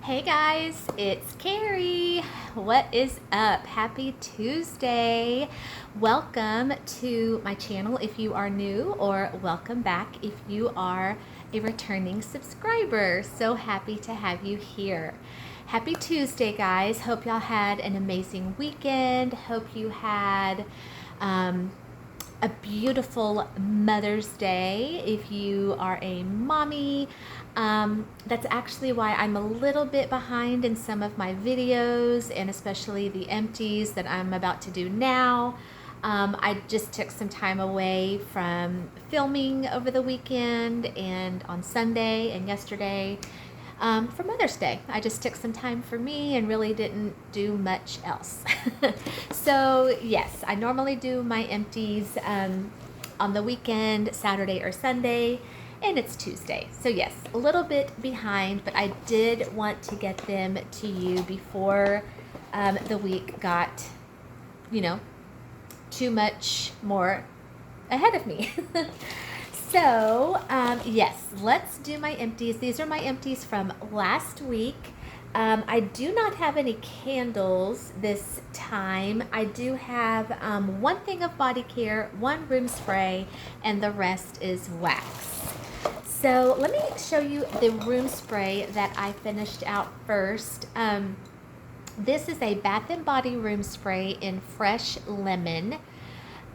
Hey guys, it's Carrie. What is up? Happy Tuesday. Welcome to my channel if you are new, or welcome back if you are a returning subscriber. So happy to have you here. Happy Tuesday, guys. Hope y'all had an amazing weekend. Hope you had a beautiful Mother's Day if you are a mommy. That's actually why I'm a little bit behind in some of my videos, and especially the empties that I'm about to do now. I just took some time away from filming over the weekend and on Sunday and yesterday for Mother's Day. I just took some time for me and really didn't do much else. So yes, I normally do my empties on the weekend, Saturday or Sunday, and it's Tuesday. So yes, a little bit behind, but I did want to get them to you before the week got, too much more ahead of me. So, yes, let's do my empties. These are my empties from last week. I do not have any candles this time. I do have one thing of body care, one room spray, and the rest is wax. So let me show you the room spray that I finished out first. This is a Bath & Body room spray in Fresh Lemon.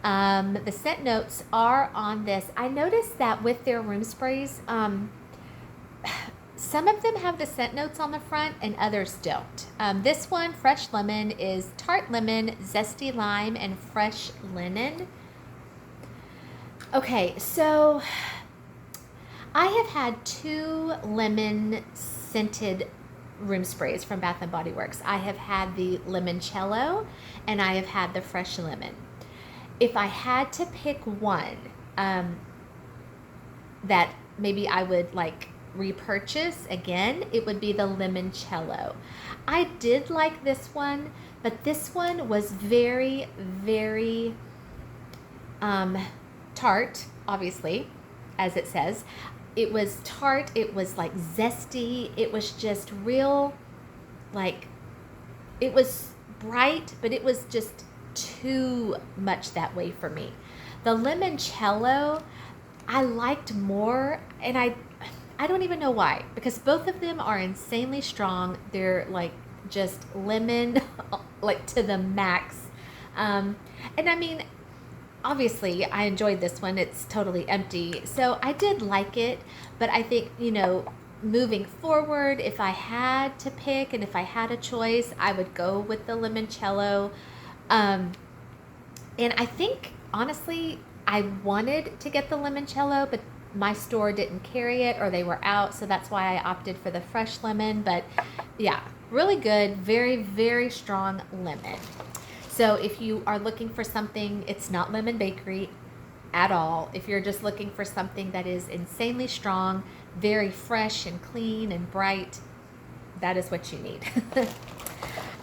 The scent notes are on this. I noticed that with their room sprays, some of them have the scent notes on the front and others don't. This one, Fresh Lemon, is tart lemon, zesty lime, and fresh linen. Okay, so I have had 2 lemon scented room sprays from Bath & Body Works. I have had the limoncello and I have had the fresh lemon. If I had to pick one that maybe I would like repurchase again, it would be the limoncello. I did like this one, but this one was very, very tart, obviously, as it says. It was tart, it was like zesty, it was just real, like, it was bright, but it was just too much that way for me. The limoncello I liked more, and I don't even know why, because both of them are insanely strong. They're like just lemon like to the max. And I mean, obviously I enjoyed this one. It's totally empty, so I did like it, but I think, moving forward, if I had to pick and if I had a choice, I would go with the limoncello. And I think, honestly, I wanted to get the limoncello, but my store didn't carry it or they were out, so that's why I opted for the fresh lemon. But yeah, really good, very, very strong lemon. So if you are looking for something, it's not Lemon Bakery at all. If you're just looking for something that is insanely strong, very fresh and clean and bright, that is what you need.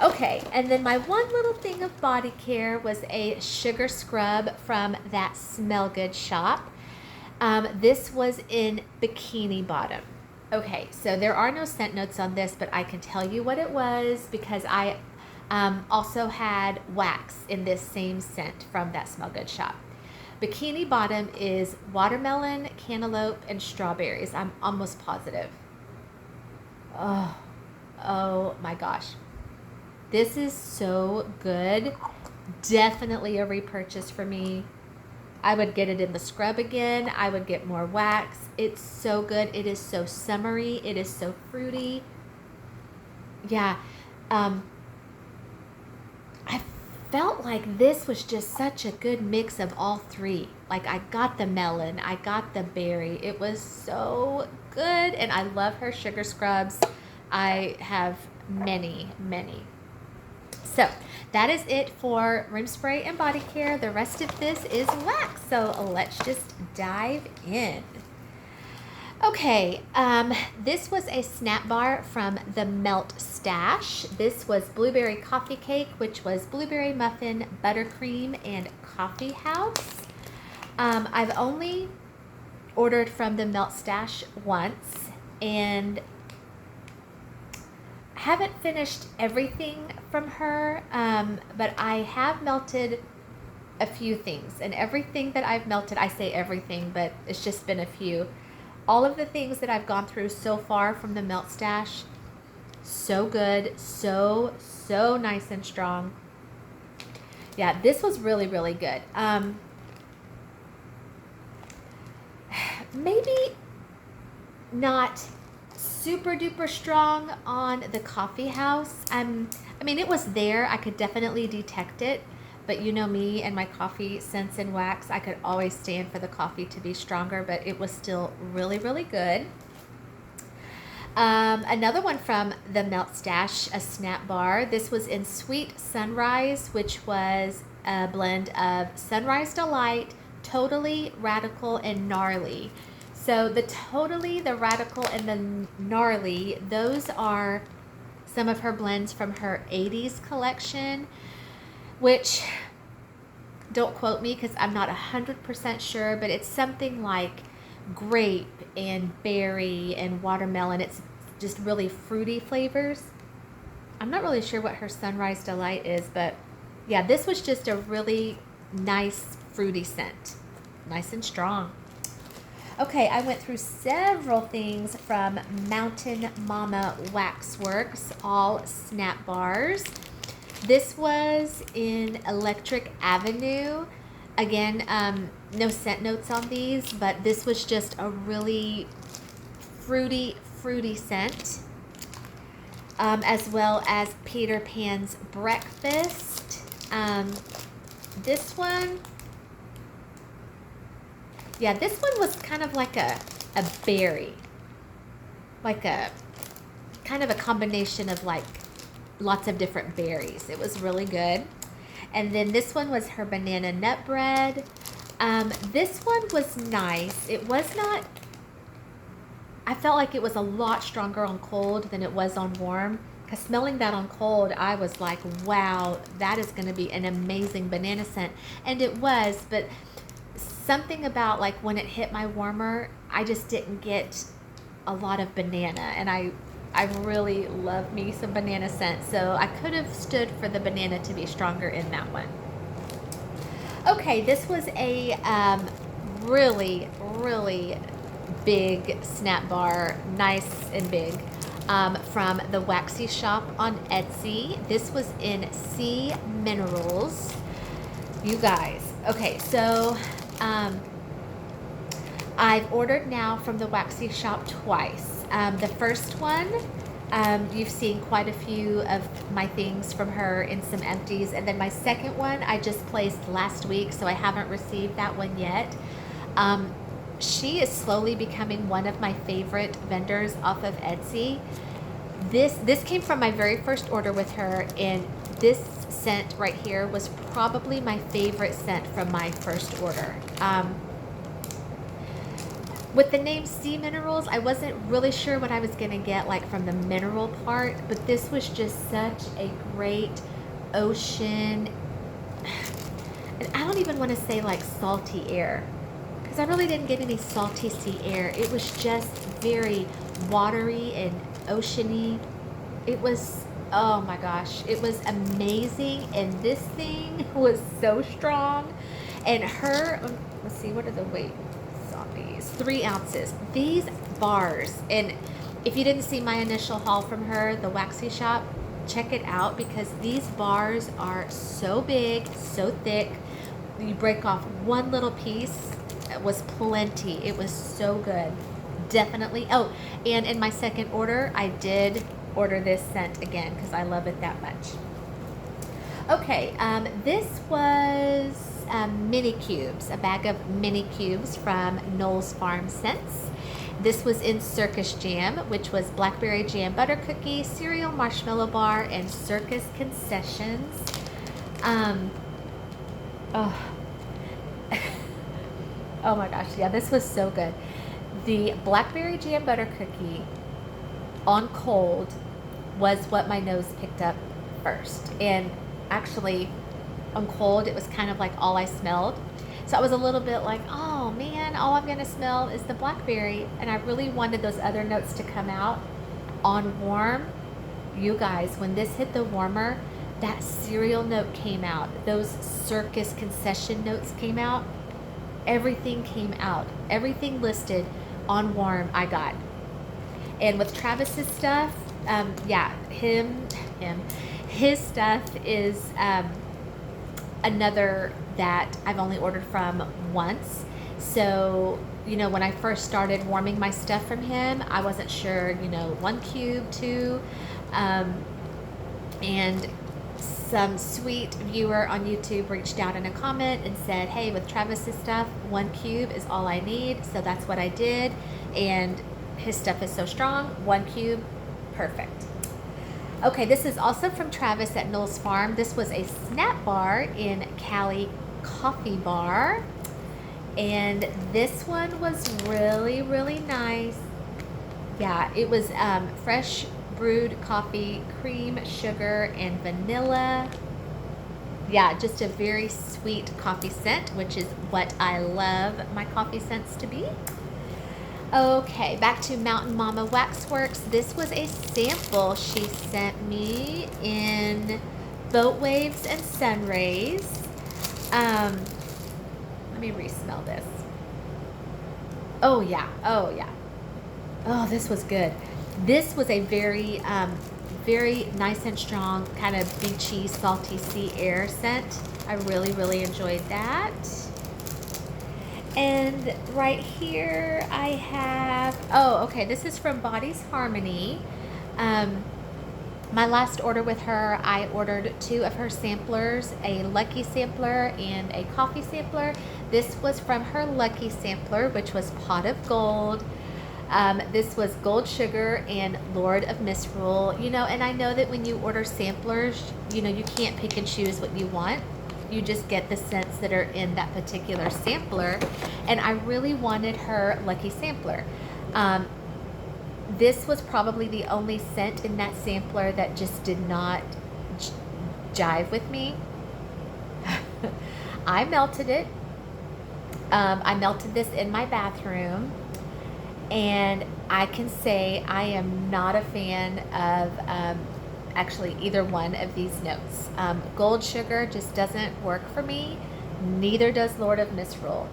Okay, and then my one little thing of body care was a sugar scrub from That Smell Good shop. This was in Bikini Bottom. Okay, so there are no scent notes on this, but I can tell you what it was because I also had wax in this same scent from That Smell Good shop. Bikini Bottom is watermelon, cantaloupe, and strawberries. I'm almost positive. Oh my gosh. This is so good. Definitely a repurchase for me. I would get it in the scrub again. I would get more wax. It's so good. It is so summery. It is so fruity. Yeah. I felt like this was just such a good mix of all three. Like, I got the melon. I got the berry. It was so good. And I love her sugar scrubs. I have many, many. So that is it for room spray and body care. The rest of this is wax. So let's just dive in. Okay, this was a snap bar from the Melt Stash. This was blueberry coffee cake, which was blueberry muffin, buttercream, and coffee house. I've only ordered from the Melt Stash once, and haven't finished everything from her, but I have melted a few things. And everything that I've melted, I say everything, but it's just been a few. All of the things that I've gone through so far from the Melt Stash, so good, so nice and strong. Yeah, this was really, really good. Maybe not super duper strong on the coffee house. I mean, it was there. I could definitely detect it, but you know me and my coffee scents and wax. I could always stand for the coffee to be stronger, but it was still really, really good. Another one from the Melt Stash, a snap bar. This was in Sweet Sunrise, which was a blend of Sunrise Delight, Totally, Radical, and Gnarly. So the Totally, the Radical, and the Gnarly, those are some of her blends from her 80s collection, which, don't quote me because I'm not 100% sure, but it's something like grape and berry and watermelon. It's just really fruity flavors. I'm not really sure what her Sunrise Delight is, but yeah, this was just a really nice fruity scent. Nice and strong. Okay, I went through several things from Mountain Mama Waxworks, all snap bars. This was in Electric Avenue. Again, no scent notes on these, but this was just a really fruity scent, as well as Peter Pan's Breakfast. This one, yeah, this one was kind of like a berry, like a kind of a combination of like lots of different berries. It was really good. And then this one was her banana nut bread. This one was nice. It was not, I felt like it was a lot stronger on cold than it was on warm. Because smelling that on cold, I was like, wow, that is going to be an amazing banana scent. And it was, but something about like when it hit my warmer, I just didn't get a lot of banana. And I really love me some banana scent. So I could have stood for the banana to be stronger in that one. Okay, this was a really big snap bar, nice and big, from the Waxy Shop on Etsy. This was in Sea Minerals. You guys, okay, so I've ordered now from the Waxy Shop twice. The first one, you've seen quite a few of my things from her in some empties, and then my second one I just placed last week, so I haven't received that one yet. She is slowly becoming one of my favorite vendors off of Etsy. This came from my very first order with her, and this scent right here was probably my favorite scent from my first order. With the name Sea Minerals, I wasn't really sure what I was going to get like from the mineral part, but this was just such a great ocean, and I don't even want to say like salty air, because I really didn't get any salty sea air. It was just very watery and oceany. It was, oh my gosh, it was amazing, and this thing was so strong. And her, let's see, what are the weight? 3 ounces. These bars, and if you didn't see my initial haul from her, the Waxy Shop, check it out, because these bars are so big, so thick. You break off one little piece, it was plenty. It was so good. Definitely. Oh, and in my second order, I did order this scent again because I love it that much. Okay, this was mini cubes, a bag of mini cubes from Knoll's Farm Scents. This was in Circus Jam, which was blackberry jam butter cookie, cereal marshmallow bar, and Circus Concessions. Oh. Oh my gosh, yeah, this was so good. The blackberry jam butter cookie on cold was what my nose picked up first. And actually, on cold, it was kind of like all I smelled. So I was a little bit like, oh man, all I'm gonna smell is the blackberry. And I really wanted those other notes to come out on warm. You guys, when this hit the warmer, that cereal note came out. Those circus concession notes came out. Everything came out. Everything listed on warm I got. And with Travis's stuff, yeah, his stuff is another that I've only ordered from once. So, you know, when I first started warming my stuff from him, I wasn't sure, you know, 1 cube, 2, and some sweet viewer on YouTube reached out in a comment and said, hey, with Travis's stuff, 1 cube is all I need. So that's what I did. And his stuff is so strong, 1 cube, perfect. Okay, this is also from Travis at Knowles Farm. This was a snap bar in Cali Coffee Bar. And this one was really, really nice. Yeah, it was fresh brewed coffee, cream, sugar, and vanilla. Yeah, just a very sweet coffee scent, which is what I love my coffee scents to be. Okay, back to Mountain Mama Waxworks. This was a sample she sent me in Boat Waves and Sun Rays. Let me re-smell this. Oh yeah, oh yeah. Oh, this was good. This was a very, very nice and strong, kind of beachy, salty sea air scent. I really, really enjoyed that. And right here I have, oh, okay, this is from Body's Harmony. My last order with her, I ordered 2 of her samplers, a Lucky sampler and a coffee sampler. This was from her Lucky sampler, which was Pot of Gold. This was Gold Sugar and Lord of Misrule. You know, and I know that when you order samplers, you know, you can't pick and choose what you want. You just get the scents that are in that particular sampler. And I really wanted her Lucky sampler. This was probably the only scent in that sampler that just did not jive with me. I melted it. I melted this in my bathroom. And I can say I am not a fan of actually either one of these notes. Gold Sugar just doesn't work for me. Neither does Lord of Misrule.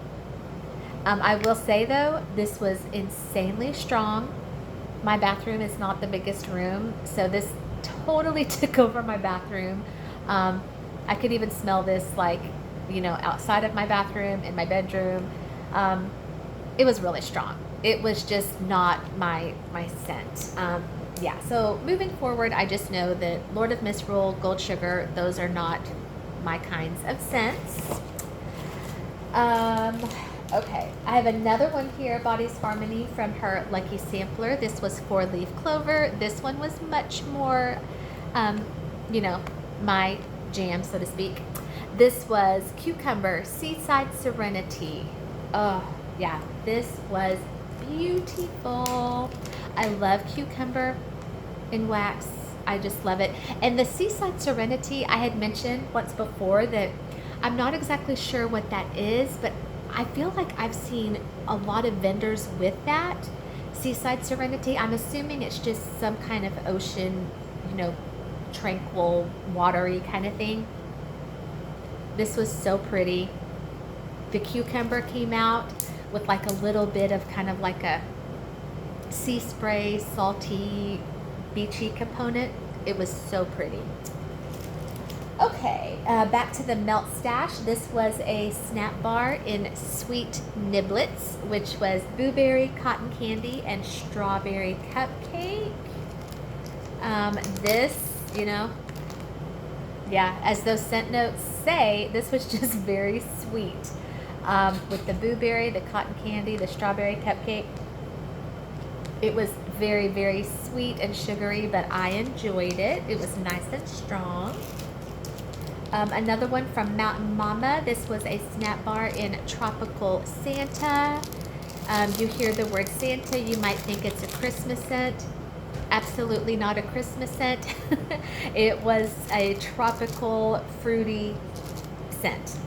I will say though, this was insanely strong. My bathroom is not the biggest room, so this totally took over my bathroom. I could even smell this, like, you know, outside of my bathroom, in my bedroom. It was really strong. It was just not my scent. Yeah, so moving forward, I just know that Lord of Misrule, Gold Sugar, those are not my kinds of scents. Okay, I have another one here, Body's Harmony, from her Lucky Sampler. This was 4-leaf clover. This one was much more, you know, my jam, so to speak. This was Cucumber, Seaside Serenity. Oh, yeah, this was beautiful. I love cucumber in wax. I just love it. And the Seaside Serenity, I had mentioned once before that I'm not exactly sure what that is, but I feel like I've seen a lot of vendors with that Seaside Serenity. I'm assuming it's just some kind of ocean, you know, tranquil, watery kind of thing. This was so pretty. The cucumber came out with like a little bit of kind of like a sea spray, salty, beachy component. It was so pretty. Okay, back to the Melt Stash. This was a snap bar in Sweet Niblets, which was blueberry, cotton candy, and strawberry cupcake. This, you know, yeah, as those scent notes say, this was just very sweet. With the blueberry, the cotton candy, the strawberry cupcake. It was very, very sweet and sugary, but I enjoyed it. It was nice and strong. Another one from Mountain Mama. This was a snap bar in Tropical Santa. You hear the word Santa, you might think it's a Christmas scent. Absolutely not a Christmas scent. It was a tropical, fruity scent.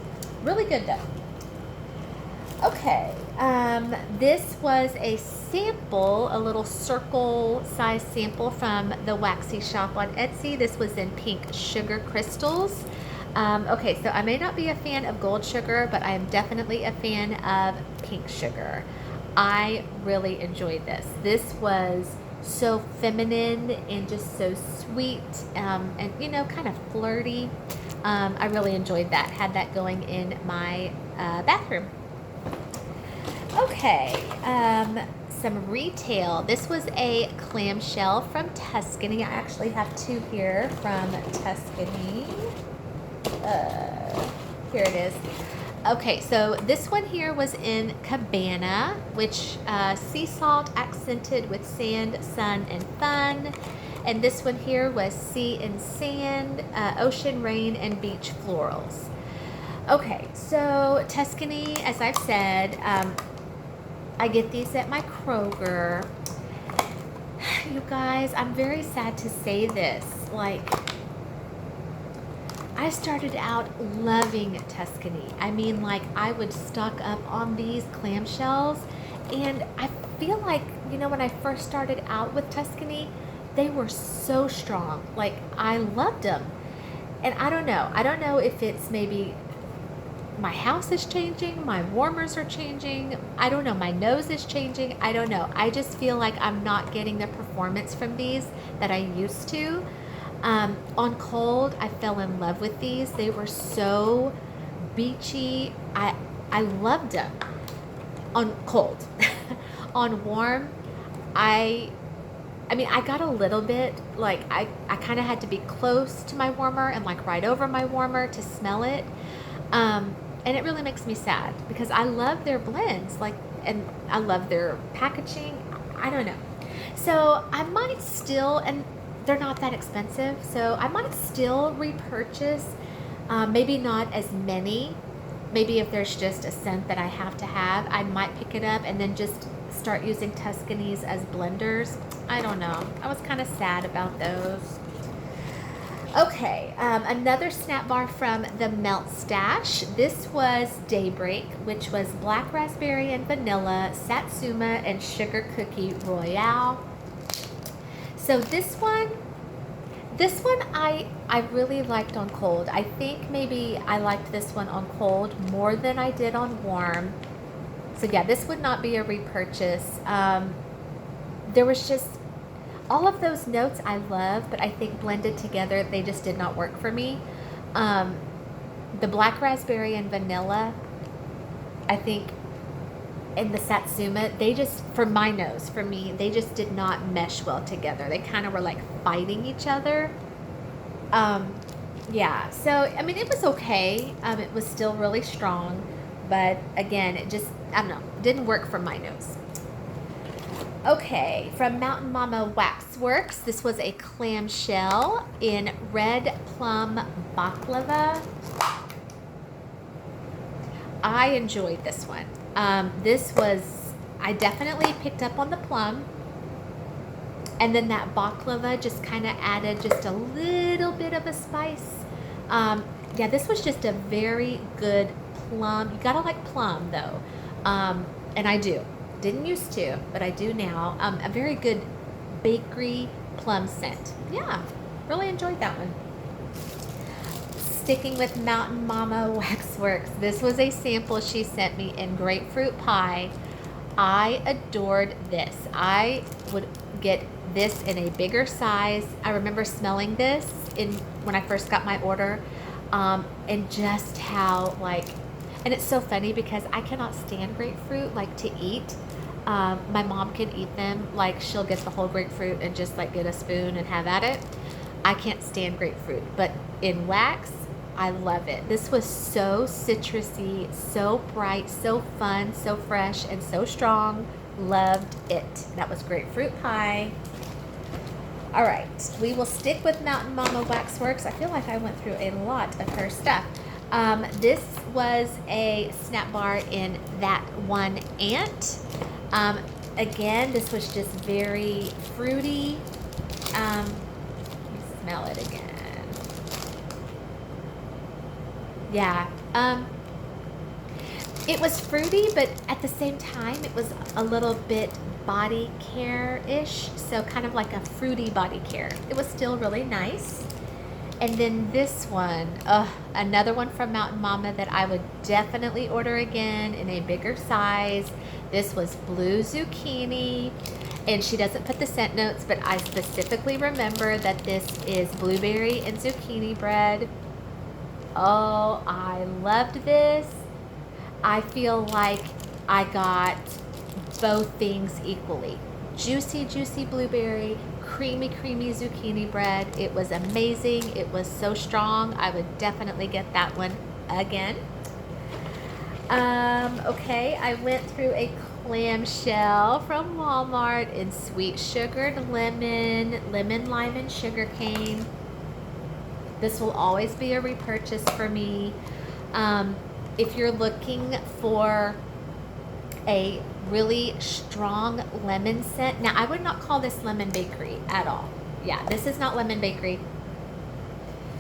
Really good though. Okay, this was a sample, a little circle size sample from the Waxy shop on Etsy. This was in pink sugar crystals. Okay, so I may not be a fan of gold sugar, but I am definitely a fan of pink sugar. I really enjoyed this. This was so feminine and just so sweet, and you know, kind of flirty. I really enjoyed that. Had that going in my bathroom. Okay, some retail. This was a clamshell from Tuscany. I actually have two here from Tuscany. Here it is. Okay, so this one here was in Cabana, which sea salt accented with sand, sun, and fun. And this one here was sea and sand, ocean, rain, and beach florals. Okay, so Tuscany, as I've said, I get these at my Kroger. You guys, I'm very sad to say this. Like, I started out loving Tuscany. I mean, like, I would stock up on these clamshells, and I feel like, you know, when I first started out with Tuscany, they were so strong. Like, I loved them. And I don't know if it's maybe my house is changing, my warmers are changing, I don't know, my nose is changing, I don't know. I just feel like I'm not getting the performance from these that I used to. On cold, I fell in love with these. They were so beachy. I loved them on cold. On warm, I mean, I got a little bit, like, I kind of had to be close to my warmer and like right over my warmer to smell it. And it really makes me sad because I love their blends, like, and I love their packaging. I don't know. So I might still, and they're not that expensive, so I might still repurchase, maybe not as many. Maybe if there's just a scent that I have to have, I might pick it up and then just start using Tuscany's as blenders. I don't know. I was kind of sad about those. Okay, another snack bar from the Melt Stash. This was Daybreak, which was black raspberry and vanilla, satsuma, and sugar cookie royale. So this one I really liked on cold. I think maybe I liked this one on cold more than I did on warm. So yeah, this would not be a repurchase. There was just all of those notes I love, but I think blended together, they just did not work for me. The black raspberry and vanilla, I think, and the satsuma, they just, for my nose, for me, they just did not mesh well together. They kind of were like fighting each other. Yeah, so, I mean, it was okay. It was still really strong, but again, it just, I don't know, didn't work for my nose. Okay, from Mountain Mama Waxworks, this was a clamshell in red plum baklava. I enjoyed this one. This was, I definitely picked up on the plum, and then that baklava just kind of added just a little bit of a spice. Yeah, this was just a very good plum. You gotta like plum though, and I do. Didn't used to, but I do now. A very good bakery plum scent. Yeah, really enjoyed that one. Sticking with Mountain Mama Waxworks, this was a sample she sent me in grapefruit pie. I adored this. I would get this in a bigger size. I remember smelling this when I first got my order, and just how, like, and it's so funny because I cannot stand grapefruit, like, to eat. My mom can eat them, like, she'll get the whole grapefruit and just, like, get a spoon and have at it. I can't stand grapefruit, but in wax, I love it. This was so citrusy, so bright, so fun, so fresh, and so strong. Loved it. That was grapefruit pie. All right, we will stick with Mountain Mama Waxworks. I feel like I went through a lot of her stuff. This was a snap bar in That One Ant. Again, this was just very fruity. Let me smell it again. It was fruity, but at the same time, it was a little bit body care-ish. So kind of like a fruity body care. It was still really nice. And then this one, another one from Mountain Mama that I would definitely order again in a bigger size. This was blue zucchini, and she doesn't put the scent notes, but I specifically remember that this is blueberry and zucchini bread. Oh, I loved this. I feel like I got both things equally. Juicy, juicy blueberry, creamy, creamy zucchini bread. It was amazing. It was so strong. I would definitely get that one again. Okay, I went through a clamshell from Walmart in sweet sugared lemon, lime, and sugar cane. This will always be a repurchase for me. If you're looking for a really strong lemon scent. Now, I would not call this lemon bakery at all. Yeah, this is not lemon bakery.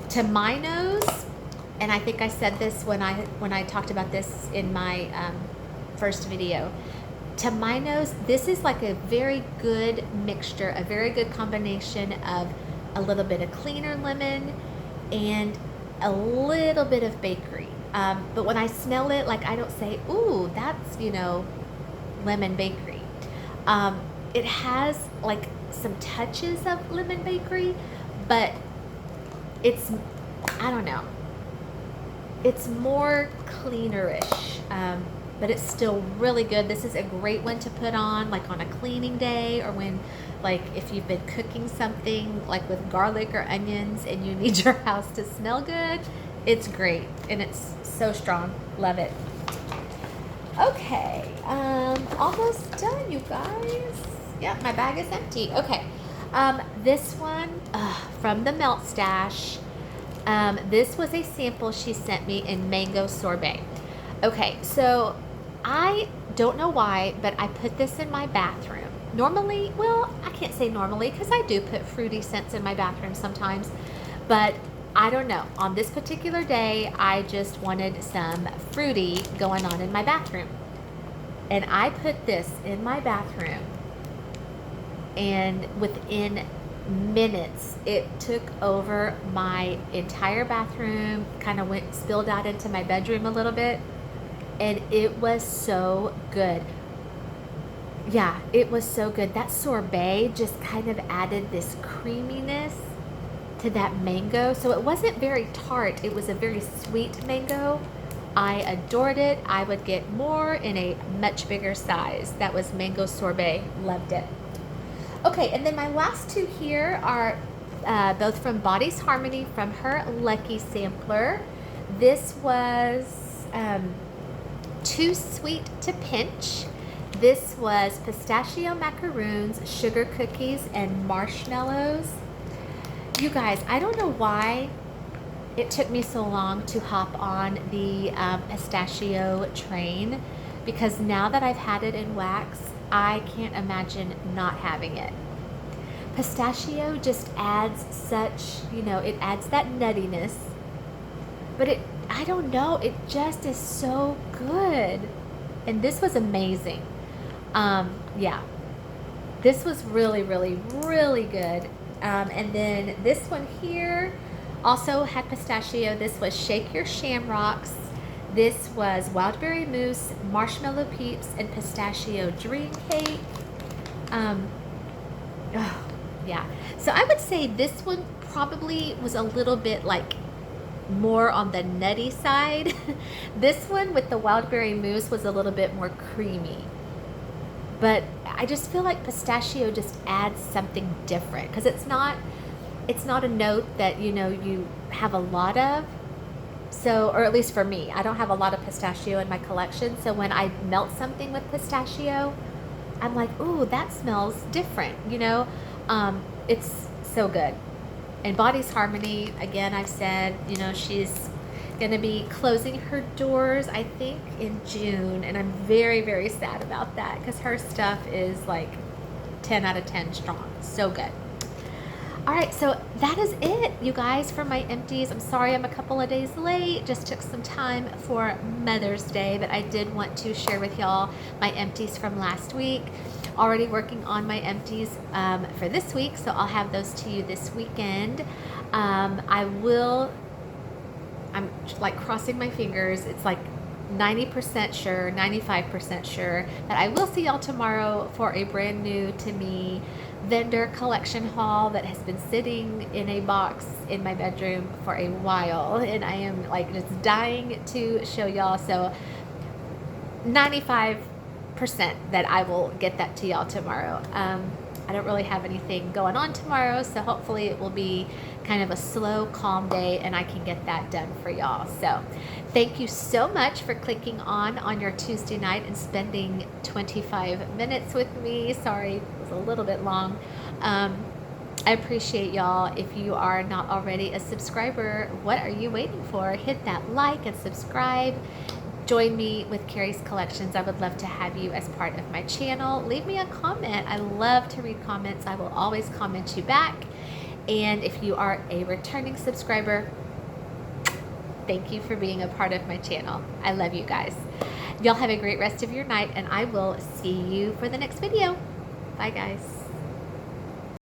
To my nose, and I think I said this when I talked about this in my first video. To my nose, this is like a very good mixture, a very good combination of a little bit of cleaner lemon and a little bit of bakery. But when I smell it, like I don't say, ooh, that's, lemon bakery. It has like some touches of lemon bakery, but it's, I don't know, it's more cleanerish, but it's still really good. This is a great one to put on like on a cleaning day, or when, like, if you've been cooking something like with garlic or onions and you need your house to smell good. It's great, and it's so strong. Love it. Okay, almost done, you guys. Yeah, my bag is empty. Okay, this one from the Melt Stash. This was a sample she sent me in mango sorbet. Okay, so I don't know why, but I put this in my bathroom. Normally, well, I can't say normally because I do put fruity scents in my bathroom sometimes, but I don't know. On this particular day, I just wanted some fruity going on in my bathroom. And I put this in my bathroom, and within minutes, it took over my entire bathroom, kind of spilled out into my bedroom a little bit, and it was so good. Yeah, it was so good. That sorbet just kind of added this creaminess to that mango. So it wasn't very tart. It was a very sweet mango. I adored it. I would get more in a much bigger size. That was mango sorbet. Loved it. Okay, and then my last two here are both from Body's Harmony, from her Lucky Sampler. This was Too Sweet to Pinch. This was pistachio macaroons, sugar cookies, and marshmallows. You guys, I don't know why it took me so long to hop on the pistachio train, because now that I've had it in wax, I can't imagine not having it. Pistachio just adds such, it adds that nuttiness, but I don't know, it just is so good. And this was amazing. Yeah, this was really, really, really good. And then this one here also had pistachio. This was Shake Your Shamrocks. This was Wildberry Mousse, Marshmallow Peeps, and Pistachio Dream Cake. Yeah. So I would say this one probably was a little bit like more on the nutty side. This one with the Wildberry Mousse was a little bit more creamy. But I just feel like pistachio just adds something different, because it's not a note that you have a lot of. So, or at least for me, I don't have a lot of pistachio in my collection. So when I melt something with pistachio, I'm like, ooh, that smells different. It's so good. And Body's Harmony, again, I've said, she's going to be closing her doors, I think, in June, and I'm very, very sad about that, because her stuff is like 10 out of 10 strong. So good. All right, so that is it, you guys, for my empties. I'm sorry I'm a couple of days late. Just took some time for Mother's Day, but I did want to share with y'all my empties from last week. Already working on my empties for this week, so I'll have those to you this weekend. I'm like crossing my fingers. It's like 90% sure, 95% sure that I will see y'all tomorrow for a brand new to me vendor collection haul that has been sitting in a box in my bedroom for a while, and I am like just dying to show y'all. So 95% that I will get that to y'all tomorrow. I don't really have anything going on tomorrow, so hopefully it will be kind of a slow, calm day and I can get that done for y'all. So thank you so much for clicking on your Tuesday night and spending 25 minutes with me. Sorry, it was a little bit long. I appreciate y'all. If you are not already a subscriber, what are you waiting for? Hit that like and subscribe. Join me with Carrie's Collections. I would love to have you as part of my channel. Leave me a comment. I love to read comments. I will always comment you back. And if you are a returning subscriber, thank you for being a part of my channel. I love you guys. Y'all have a great rest of your night, and I will see you for the next video. Bye, guys.